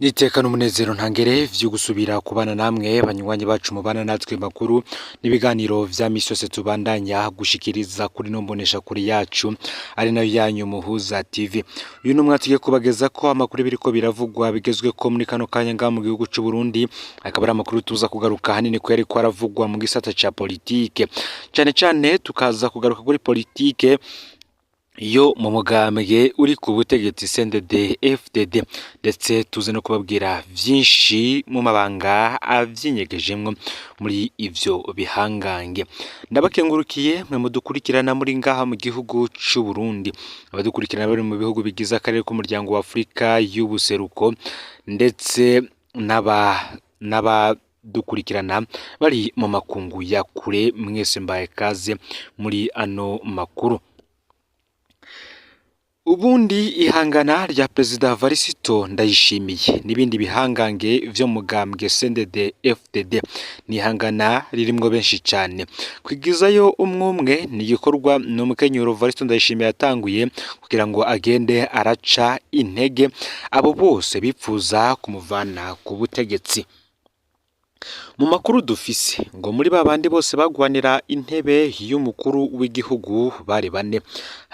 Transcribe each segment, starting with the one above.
Nitekana umunezero ntangere vyo gusubira kubana namwe banywanyi bacu mubana natwe makuru n'ibiganiro vya misi yose tubandanya gushikiriza kuri nombonesha kuri yacu ari nayo yanyu Muhuza TV. Uyu numwe tugiye kubageza ko amakuru biriko biravugwa bigezwe ko muri kano kanya nga mu gihugu c'u Burundi akaba ari amakuru tuza kugaruka hanini ko yari ko aravugwa mu gisata ca politike. Cane tukaza kugaruka kuri politike iyo mu mugambwe uri ku butegetsi CNDD FDD ndetse tuze no kubabwira vyinshi mu mabanga avyinyegejemwo muri ivyo bihangange. Ndabakengurukiye mwe mudukurikirana muri ngaha mu gihugu c'u Burundi, abadukurikirana bari mu bihugu bigize akarere k'umuryango wa Afrika y'ubuseruko ndetse dukurikirana bari mu makungu ya kure, mwese mbaye kaze muri ano makuru. Ubundi ihangana rya Perezida Varisito Ndayishimiye n'ibindi bihangange vyo mugambwe CNDD FDD ni ihangana ririmwo benshi cyane. Kwigizayo umwumwe ni igikorwa n'umukenyero Varisito Ndayishimiye yatanguye kugira ngo agende araca intege abo bose bipfuza kumuvana ku butegetsi. Mu makuru dufise ngo muri babandi bose bagwanira intebe y'umukuru w'igihugu bari bane,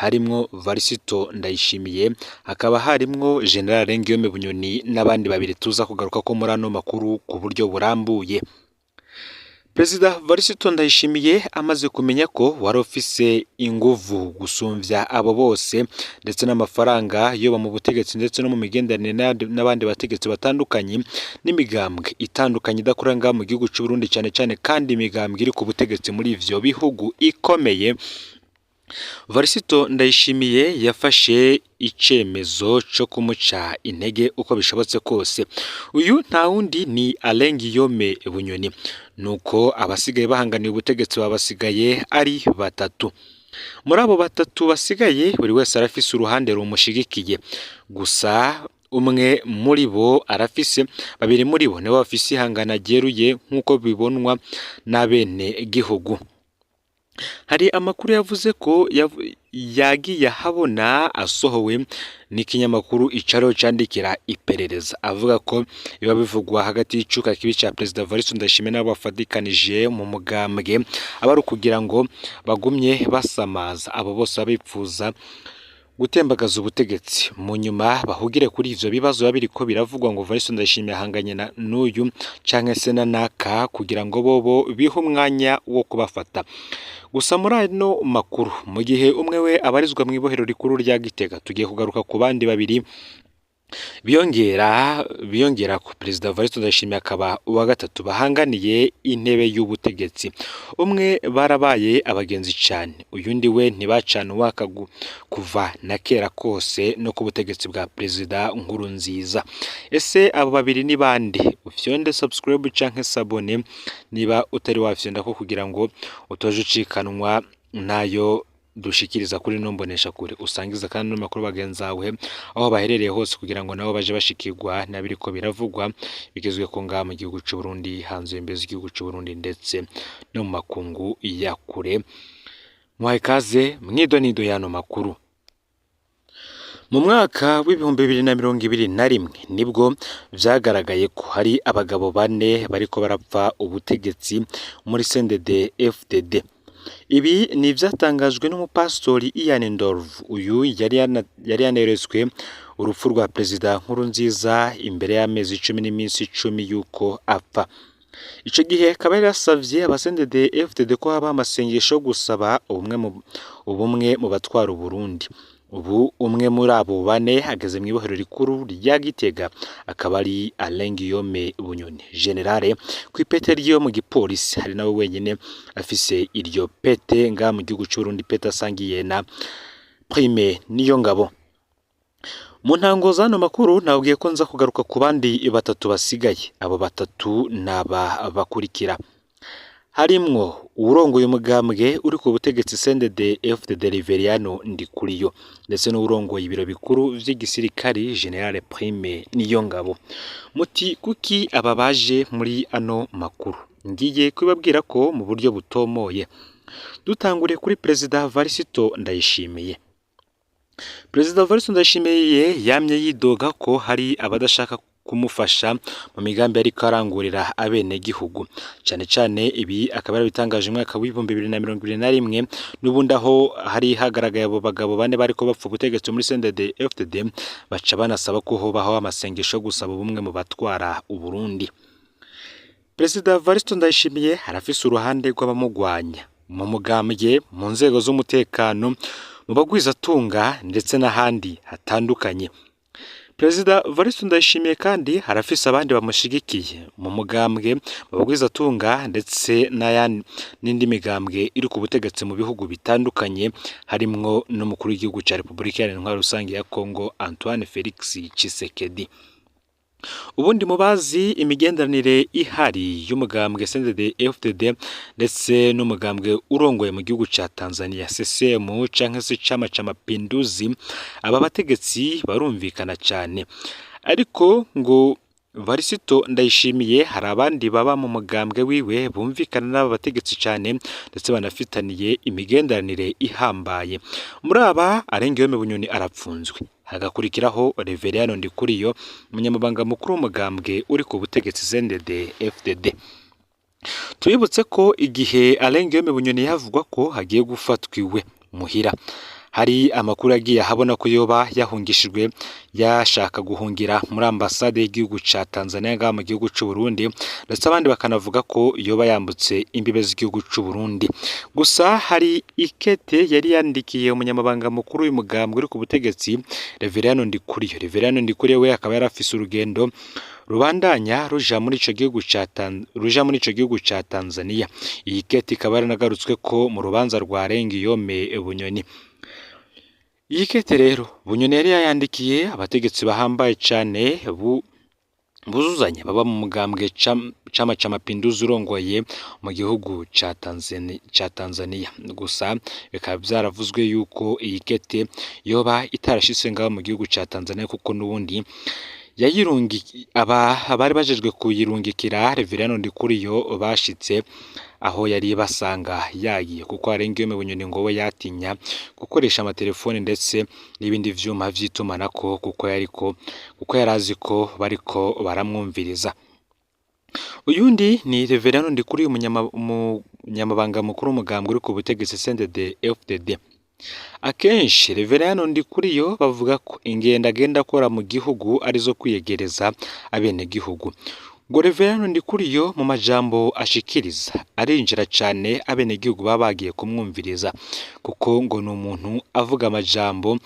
harimwo Varisito Ndayishimiye, hakaba harimwo General Ngiyome Bunyoni n'abandi babiri tuza kugaruka ko muri ano makuru ku buryo burambuye. Perezida Varisito Ndayishimiye amaze kumenya ko wari ufise inguvu gusumvya abo bose ndetse n'amafaranga yo mu butegetsi ndetse no mu migenderanire n'abandi bategetsi batandukanye n'imigambwe itandukanye idakuranga mu gihugu c'u Burundi cyane kandi imigambwe iri ku butegetsi muri ivyo bihugu ikomeye. Varisito Ndayishimiye yafashe icemezo co kumuca intege uko bishobotse kose. Uyu nta wundi ni Ngiyome Bunyoni, nuko abasigaye bahanganiye ubutegetsi babasigaye ari batatu. Muri abo batatu basigaye buri wese arafise uruhande rumushigikiye, gusa umwe muri bo arafise, babiri muri bo nibo bafise ihangana ryeruye nk'uko bibonwa n'abene gihugu. Hari amakuru yavuze ko yagiye habona asohowe n'ikinyamakuru icaro candikira iperereza, avuga ko biba bivugwa hagati y'icuka kibi ca Perezida Varisito Ndayishimiye n'abo bafadikanije mu mugambwe abari kugira ngo bagumye basamaza abo bose abipfuza gutembagaza ubutegetsi, mu nyuma bahugire kuri ivyo bibazo babiriko biravugwa ngo Varisito Ndayishimiye ahanganye n'uyu canke se na naka kugira ngo bobo bihe umwanya wo kubafata. Gusa muri ano makuru mu gihe umwe we abarizwa mu ibohero rikuru rya Gitega, tugiye kugaruka ku bandi babiri biyongera ku Perezida Varisito Ndayishimiye akaba uwa gatatu bahanganiye intebe y'ubutegetsi. Umwe barabaye abagenzi cyane, uyundi we ntibacana uwaka kuva na kera kose no ku butegetsi bwa Perezida Nkurunziza. Ese abo babiri ni bande? Ufyonde subscribe canke sabone niba utari wafyonda ko kugira ngo utoje ucikanwa nayo dushikiriza kuri nombonesha kure, usangiza kandi n'amakuru bagenzawe aho baherereye hose kugira ngo nabo baje bashikirwa nabiriko biravugwa bigezwe ko ngaha mu gihugu c'u Burundi, hanze imbezi igihugu c'u Burundi ndetse no mu makungu ya kure. Mwaye kaze mwidonido yano makuru. Mu mwaka w'ibihumbi 2021 nibwo vyagaragaye ko hari abagabo bane bariko barapfa ubutegetsi muri CNDD FDD. Ibi ni vyatangajwe n'umupastori Ian Ndorvu. Uyu yari yaneretswe urupfu rwa Perezida Nkurunziza imbere y'amezi 10 n'iminsi 10 yuko apfa. Ico gihe kabari yasavye abasended FDD ko haba amasengesho gusaba ubumwe mu batwara Burundi. Ubu umwe muri abo bane ageze mu ibohero rikuru rya Gitega, akaba ari Ngiyome Bunyoni, generale kw'ipete ryo mu gipolisi, hari nawe wenyene afise iryo pete nga mu gihugu c'u Burundi, pete asangiye na Prime Niyongabo. Mu ntango zano makuru nabwiye ko nza kugaruka ku bandi batatu basigaye. Abo batatu naba bakurikira: harimwo urongoye umugambwe uri ku butegetsi CNDD FDD Riveriano Ndikuriyo, ndetse n'urongoye ibiro bikuru vy'igisirikari General Prime Niyongabo. Muti kuki aba baje muri ano makuru? Ngiye kubabwira ko mu buryo butomoye. Dutangure kuri Perezida Varisito Ndayishimiye. Perezida Varisito Ndayishimiye yamye yidoga ko hari abadashaka kumufasha mu migambi ariko arangurira abenegihugu. Cane cane ibi akaba yarabitangaje mu mwaka w'ibihumbi 2021 n'ubundi aho hari hagaragaye abo bagabo bane bariko bapfa ubutegetsi muri CNDD FDD, baca banasaba ko hobaho amasengesho yo gusaba ubumwe mu batwara Uburundi. Perezida Evariste Ndayishimiye arafise uruhande rw'abamugwanya mu mugambwe, mu nzego z'umutekano, mu bagwizatunga ndetse n'ahandi hatandukanye. Perezida Evariste Ndayishimiye kandi harafise abandi bamushigikiye mu mugambwe, mu bagwizatunga ndetse n'indi migambwe iri ku butegetsi mu bihugu bitandukanye, harimwo n'umukuru w'igihugu ca Repubulika Iharanira Rusange ya Kongo Antoine Felix Tshisekedi. Ubundi mubazi imigenderanire ihari y'umugambwe CNDD FDD ndetse n'umugambwe urongoye mu gihugu ca Tanzania CCM canke se Chama cha Mapinduzi, aba bategetsi barumvikana cyane, ariko ngo Varisito Ndayishimiye hari abandi baba mu mugambwe wiwe bumvikana n'aba bategetsi cyane ndetse banafitaniye imigenderanire ihambaye. Muri aba Arengeyome Bunyoni arapfunzwe, hagakurikiraho Reveriyano Ndikuriyo, umunyamabanga mukuru w'umugambwe uri ku butegetsi CNDD FDD. Tubibutse ko igihe Arengeyome Bunyoni yavugwa ko hagiye gufatwa iwe muhira, hari amakuru agiye ahabona ko yoba yahungishijwe yashaka guhungira muri ambasade y'igihugu ca Tanzania ngaha mu gihugu c'u Burundi, ndetse abandi bakanavuga ko yoba yambutse imbibe z'igihugu c'u Burundi. Gusa hari ikete yari yandikiye umunyamabanga mukuru w'umugambwe uri ku butegetsi Reveriyano Ndikuriyo. Reveriyano Ndikuriyo we akaba yarafise urugendo rubandanya ruja muri ico gihugu ca Tanzania. Iyi kete ikaba yaranagarutswe ko mu rubanza rwa Arengeyome Bunyoni. Iyi kete rero Bunyoni yari yayandikiye abategetsi bahambaye cane buzuzanya baba mu mugambwe Chama cha Mapinduzi urongoye mu gihugu ca Tanzania. Gusa bikaba vyaravuzwe yuko iyi kete yoba itarashitse ngaho mu gihugu ca Tanzania, kuko n'ubundi abari bajejwe kuyirungikira Reveriyano Ndikuriyo bashitse aho yari basanga yagiye, kuko Arengeyome Bunyoni ngo we yatinya gukoresha amatelefoni ndetse n'ibindi vyuma vy'itumanako kuko yarazi ko bariko baramwumviriza. Uyundi ni Reveriyano Ndikuriyo, umunyamabanga mukuru w'umugambwe uri ku butegetsi CNDD FDD. Akenshi Reveriyano Ndikuriyo bavuga ko ingendo agenda akora mu gihugu arizo kwiyegereza abenegihugu. Ngo Reveriyano Ndikuriyo mu majambo ashikiriza arinjira cane abenegihugu baba bagiye kumwumviriza, kuko ngo ni umuntu avuga amajambo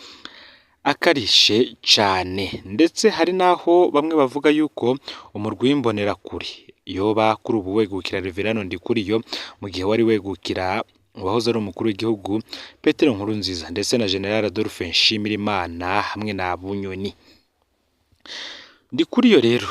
akarishe cane, ndetse hari naho bamwe bavuga yuko umurwi w'imbonerakure yoba kuri ubu wegukira Reveriyano Ndikuriyo mu gihe wari wegukira uwahoze ari umukuru w'igihugu Petero Nkurunziza ndetse na General Adolphe Nshimirimana hamwe na Bunyoni. Ndikuriyo rero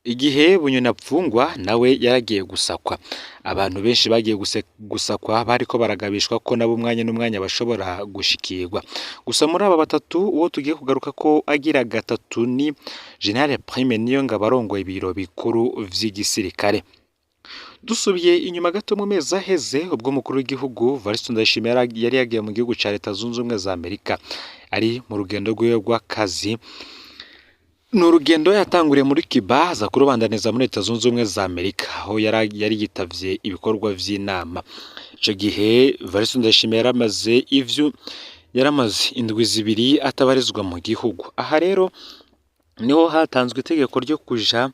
igihe Bunyoni apfungwa nawe yaragiye gusakwa. Abantu benshi bagiye gusakwa bariko baragabishwa ko nabo umwanya n'umwanya bashobora gushikirwa. Gusa muri aba batatu uwo tugiye kugaruka ko agira gatatu ni General Prime Niyongabo arongoye ibiro bikuru vy'igisirikare. Dusubiye inyuma gato mu mezi aheze, ubwo umukuru w'igihugu Evariste Ndayishimiye yari yagiye mu gihugu ca Leta Zunze Ubumwe za Amerika, ari mu rugendo rwiwe rw'akazi. Ni urugendo yatanguriye muri Cuba aza kurubandaniza muri Leta Zunze Ubumwe za Amerika, aho yari yitavye ibikorwa vy'inama. Ico gihe Evariste Ndayishimiye yaramaze indwi zibiri atabarizwa mu gihugu. Aha rero niho hatanzwe itegeko ryo kuja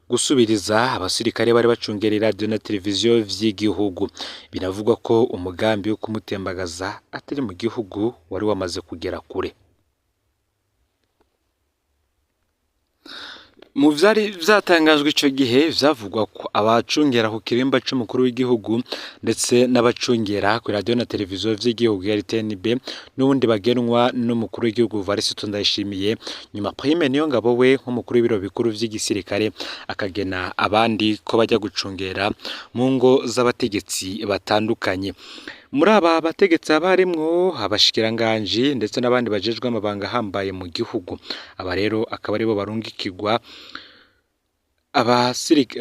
gusubiriza abasirikare bari bacungera radio na televiziyo vy'igihugu. Biravugwa ko umugambi wo kumutembagaza atari mu gihugu wari wamaze kugera kure. Mu vyari vyatangajwe ico gihe vyavugwa ko abacungera ku kirimba c'umukuru w'igihugu ndetse n'abacungera ku radio na televiziyo vy'igihugu ya RTNB n'ubundi bagenwa n'umukuru w'igihugu Evariste Ndayishimiye, nyuma Prime Niyongabo we nk'umukuru w'ibiro bikuru vy'igisirikare akagena abandi ko bajya gucungera mu ngo z'abategetsi batandukanye. Muri aba bategetsi abarimwo abashikiranganji ndetse n'abandi bajejwe amabanga ahambaye mu gihugu. Aba rero akaba aribo barungikirwa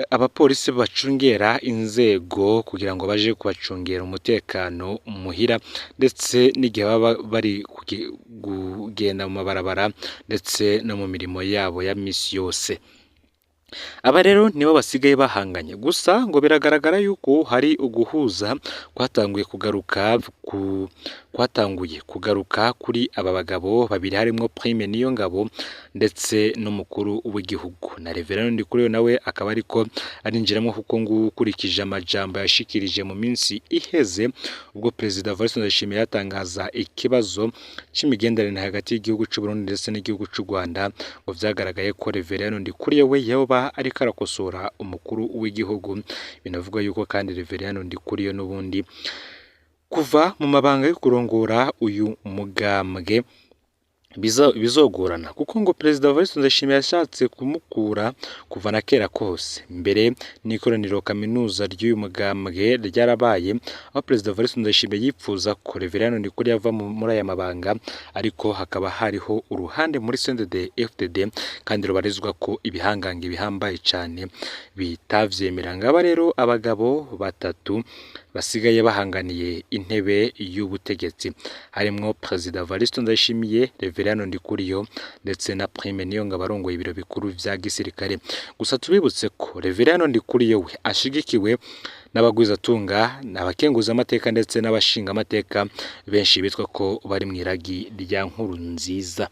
abapolisi bacungera inzego kugira ngo baje kubacungera umutekano muhira, ndetse n'igihe baba bari kugenda mu mabarabara ndetse no mu mirimo yabo ya misi yose. Aba rero nibo basigaye bahanganye, gusa ngo biragaragara yuko hari uguhuza kwatanguye kugaruka kuri aba bagabo babiri, harimo Prime Niyongabo ndetse n'umukuru w'igihugu, na Reverend Ndikuriyo nawe akaba ariko arinjiramo kuko ngukurikije amajambo yashikirije mu minsi iheze ubwo Perezida Evariste Ndayishimiye yatangaza ikibazo c'imigenderanire hagati y'igihugu c'u Burundi ndetse n'igihugu c'u Rwanda, ngo vyagaragaye ko Reverend Ndikuriyo we yoba ariko arakosora umukuru w'igihugu. Binavuga yuko kandi Reverend Ndikuriyo n'ubundi kuva mu mabanga yo kurongora uyu mugambwe bizogorana, kuko ngo Perezida Evariste Ndayishimiye yashatse kumukura kuva na kera kose. Mbere n'ikoraniro kaminuza ry'uyu mugambwe ryarabaye, aho Perezida Evariste Ndayishimiye yipfuza ko Reverend Ndikuriyo ava muri aya mabanga, ariko hakaba hariho uruhande muri CNDD FDD kandi rubarizwa ko ibihangange bihambaye cyane bitavyemera. Ngaba rero abagabo batatu basigaye bahanganiye intebe y'ubutegetsi, harimwo Perezida Evariste Ndayishimiye, Reverend Ndikuriyo ndetse na Prime Niyongabo arongoye ibiro bikuru vya gisirikare. Gusa tubibutse ko Reverend Ndikuriyo we ashigikiwe n'abagwizatunga, n'abakenguza amateka ndetse n'abashinga amateka benshi bitwa ko bari mu iragi rya Nkurunziza.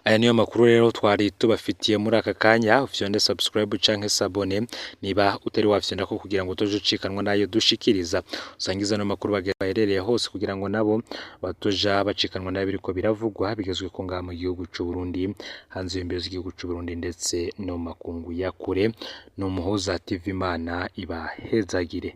Aya niyo makuru rero twari tubafitiye muri aka kanya. Ufyonde subscribe canke sabone niba utari wafyonda ko kugira ngo toje ucikanwa nayo dushikiriza, usangiza no makuru baherereye hose kugira ngo nabo batoja bacikanwa nayo biriko biravugwa bigezwe ko ngaha mu gihugu c'u Burundi, hanze y'imbere z'igihugu c'u Burundi ndetse no makungu ya kure. No Muhoza TV, Imana ibahezagire.